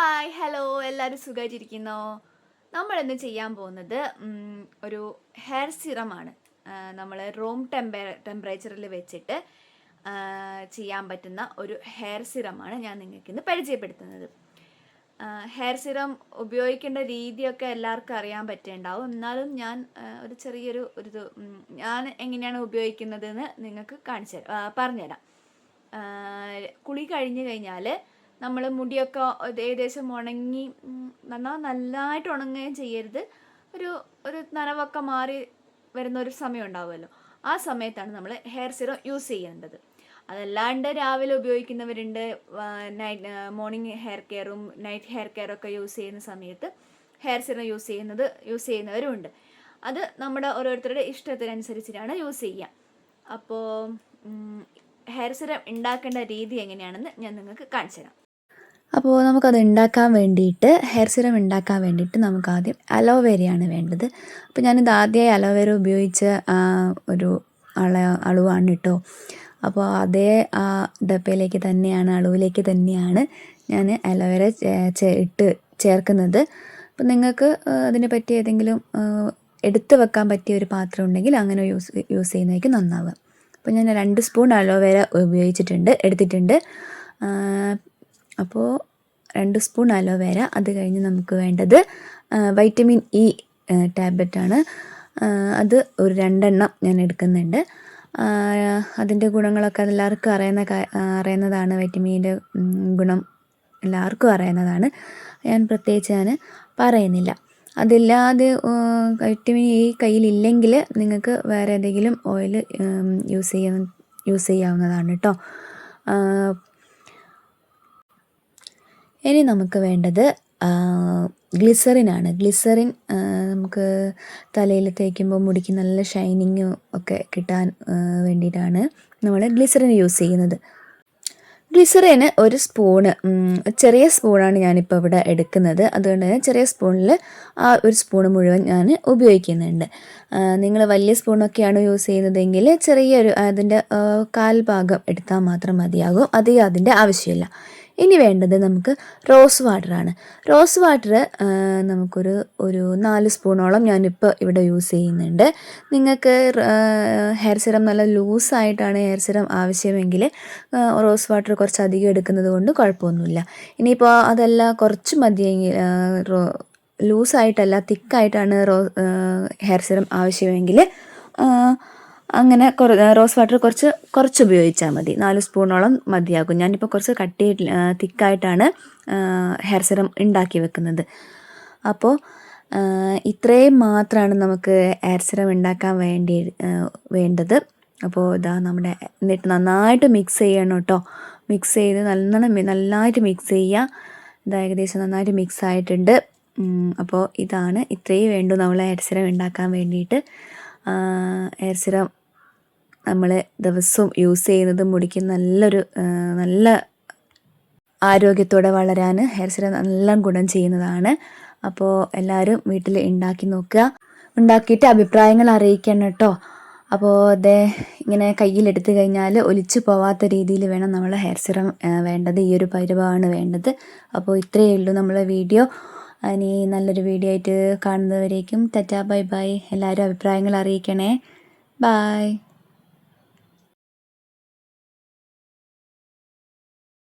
Hi hello എല്ലാവരും സുഖമായിട്ടിരിക്കുന്നോ? നമ്മളിന്ന് ചെയ്യാൻ പോകുന്നത് ഒരു ഹെയർ സിറമാണ്. നമ്മൾ റൂം ടെമ്പറേച്ചറിൽ വെച്ചിട്ട് ചെയ്യാൻ പറ്റുന്ന ഒരു ഹെയർ സിറമാണ് ഞാൻ നിങ്ങൾക്ക് ഇന്ന് പരിചയപ്പെടുത്തുന്നത്. ഹെയർ സിറം ഉപയോഗിക്കേണ്ട രീതിയൊക്കെ എല്ലാവർക്കും അറിയാൻ പറ്റുന്നുണ്ടാവും. എന്നാലും ഞാൻ ഒരു ചെറിയൊരു ഞാൻ എങ്ങനെയാണ് ഉപയോഗിക്കുന്നതെന്ന് നിങ്ങൾക്ക് പറഞ്ഞുതരാം. കുളി കഴിഞ്ഞ് കഴിഞ്ഞാൽ നമ്മൾ മുടിയൊക്കെ ഏകദേശം ഉണങ്ങി നല്ലതായിട്ട് ഉണങ്ങുകയും ചെയ്യരുത്. ഒരു ഒരു നനവൊക്കെ മാറി വരുന്ന ഒരു സമയം ഉണ്ടാവുമല്ലോ, ആ സമയത്താണ് നമ്മൾ ഹെയർ സിറം യൂസ് ചെയ്യേണ്ടത്. അതല്ലാണ്ട് രാവിലെ ഉപയോഗിക്കുന്നവരുണ്ട്, മോർണിംഗ് ഹെയർ കെയറും നൈറ്റ് ഹെയർ കെയറൊക്കെ യൂസ് ചെയ്യുന്ന സമയത്ത് ഹെയർ സിറം യൂസ് ചെയ്യുന്നവരും ഉണ്ട്. അത് നമ്മുടെ ഓരോരുത്തരുടെ ഇഷ്ടത്തിനനുസരിച്ചിട്ടാണ് യൂസ് ചെയ്യുക. അപ്പോൾ ഹെയർ സിറം ഉണ്ടാക്കേണ്ട രീതി എങ്ങനെയാണെന്ന് ഞാൻ നിങ്ങൾക്ക് കാണിച്ചു തരാം. അപ്പോൾ നമുക്കത് ഉണ്ടാക്കാൻ വേണ്ടിയിട്ട് ഹെയർ സിറം ഉണ്ടാക്കാൻ വേണ്ടിയിട്ട് നമുക്ക് ആദ്യം അലോവേരയാണ് വേണ്ടത്. അപ്പോൾ ഞാനിത് ആദ്യമായി അലോവേര ഉപയോഗിച്ച ഒരു അളവാണ് കേട്ടോ. അപ്പോൾ അതേ ഡപ്പയിലേക്ക് തന്നെയാണ്, അളവിലേക്ക് തന്നെയാണ് ഞാൻ അലോവേര ചേർക്കുന്നത്. അപ്പോൾ നിങ്ങൾക്ക് അതിനെ പറ്റി ഏതെങ്കിലും എടുത്ത് വെക്കാൻ പറ്റിയ ഒരു പാത്രം ഉണ്ടെങ്കിൽ അങ്ങനെ യൂസ് ചെയ്യുന്നതായിരിക്കും നന്നാവുക. അപ്പോൾ ഞാൻ 2 സ്പൂൺ അലോവേര എടുത്തിട്ടുണ്ട്. അപ്പോൾ 2 സ്പൂൺ അലോവേര. അത് കഴിഞ്ഞ് നമുക്ക് വേണ്ടത് വൈറ്റമിൻ ഇ ടാബ്ലറ്റാണ്. അത് ഒരു 2 എണ്ണം ഞാൻ എടുക്കുന്നുണ്ട്. അതിൻ്റെ ഗുണങ്ങളൊക്കെ എല്ലാവർക്കും അറിയുന്നതാണ്. വൈറ്റമിൻ്റെ ഗുണം എല്ലാവർക്കും അറിയുന്നതാണ്. പ്രത്യേകിച്ച് പറയുന്നില്ല. അതില്ലാതെ വൈറ്റമിൻ ഇ കയ്യിലില്ലെങ്കിൽ നിങ്ങൾക്ക് വേറെ ഏതെങ്കിലും ഓയിൽ യൂസ് ചെയ്യാവുന്നതാണ് കേട്ടോ. ഇനി നമുക്ക് വേണ്ടത് ഗ്ലിസറിനാണ്. ഗ്ലിസറിൻ നമുക്ക് തലയിൽ തേക്കുമ്പോൾ മുടിക്ക് നല്ല ഷൈനിങ്ങും ഒക്കെ കിട്ടാൻ വേണ്ടിയിട്ടാണ് നമ്മൾ ഗ്ലിസറിൻ യൂസ് ചെയ്യുന്നത്. ഗ്ലിസറിന് ഒരു സ്പൂണ്, ചെറിയ സ്പൂണാണ് ഞാനിപ്പോൾ ഇവിടെ എടുക്കുന്നത്. അതുകൊണ്ട് തന്നെ ചെറിയ സ്പൂണിൽ ആ ഒരു സ്പൂണ് മുഴുവൻ ഞാൻ ഉപയോഗിക്കുന്നുണ്ട്. നിങ്ങൾ വലിയ സ്പൂണൊക്കെയാണ് യൂസ് ചെയ്യുന്നതെങ്കിൽ ചെറിയൊരു അതിൻ്റെ 1/4 ഭാഗം എടുത്താൽ മാത്രം മതിയാകും. അധികം അതിൻ്റെ ആവശ്യമില്ല. ഇനി വേണ്ടത് നമുക്ക് റോസ് വാട്ടറാണ്. റോസ് വാട്ടർ നമുക്കൊരു 4 സ്പൂണോളം ഞാനിപ്പോൾ ഇവിടെ യൂസ് ചെയ്യുന്നുണ്ട്. നിങ്ങൾക്ക് ഹെയർ സിറം നല്ല ലൂസായിട്ടാണ് ഹെയർ സിറം ആവശ്യമെങ്കിൽ റോസ് വാട്ടർ കുറച്ച് അധികം എടുക്കുന്നത് കൊണ്ട് കുഴപ്പമൊന്നുമില്ല. ഇനിയിപ്പോൾ അതല്ല കുറച്ച് മതിയെങ്കിൽ, ലൂസായിട്ടല്ല തിക്കായിട്ടാണ് ഹെയർ സിറം ആവശ്യമെങ്കിൽ അങ്ങനെ റോസ് വാട്ടർ കുറച്ച് ഉപയോഗിച്ചാൽ മതി. 4 സ്പൂണോളം മതിയാകും. ഞാനിപ്പോൾ കുറച്ച് തിക്കായിട്ടാണ് ഹെയർ സിറം ഉണ്ടാക്കി വെക്കുന്നത്. അപ്പോൾ ഇത്രയും മാത്രമാണ് നമുക്ക് ഹെയർ സിറം ഉണ്ടാക്കാൻ വേണ്ടത്. അപ്പോൾ ഇതാ എന്നിട്ട് നന്നായിട്ട് മിക്സ് ചെയ്യണം കേട്ടോ. മിക്സ് ചെയ്ത് നന്നായിട്ട് മിക്സ് ചെയ്യുക. ഇത് ഏകദേശം നന്നായിട്ട് മിക്സ് ആയിട്ടുണ്ട്. അപ്പോൾ ഇത്രയും വേണ്ടു നമ്മൾ ഹെയർ സിറം ഉണ്ടാക്കാൻ വേണ്ടിയിട്ട്. ഹെയർ സിറം നമ്മൾ ദിവസവും യൂസ് ചെയ്യുന്നത് മുടിക്ക് നല്ല ആരോഗ്യത്തോടെ വളരാൻ ഹെയർ സിറം നല്ല ഗുണം ചെയ്യുന്നതാണ്. അപ്പോൾ എല്ലാവരും വീട്ടിൽ ഉണ്ടാക്കി നോക്കുക. ഉണ്ടാക്കിയിട്ട് അഭിപ്രായങ്ങൾ അറിയിക്കണം കേട്ടോ. അപ്പോൾ ഇങ്ങനെ കയ്യിലെടുത്ത് കഴിഞ്ഞാൽ ഒലിച്ചു പോവാത്ത രീതിയിൽ വേണം നമ്മൾ ഹെയർ സിറം വേണ്ടത്. ഈ ഒരു പരുവമാണ് വേണ്ടത്. അപ്പോൾ ഇത്രയേ ഉള്ളൂ നമ്മളെ വീഡിയോ. ഇനി നല്ലൊരു വീഡിയോ ആയിട്ട് കാണുന്നവരേക്കും ടാറ്റാ ബൈ ബൈ. എല്ലാവരും അഭിപ്രായങ്ങൾ അറിയിക്കണേ. ബൈ.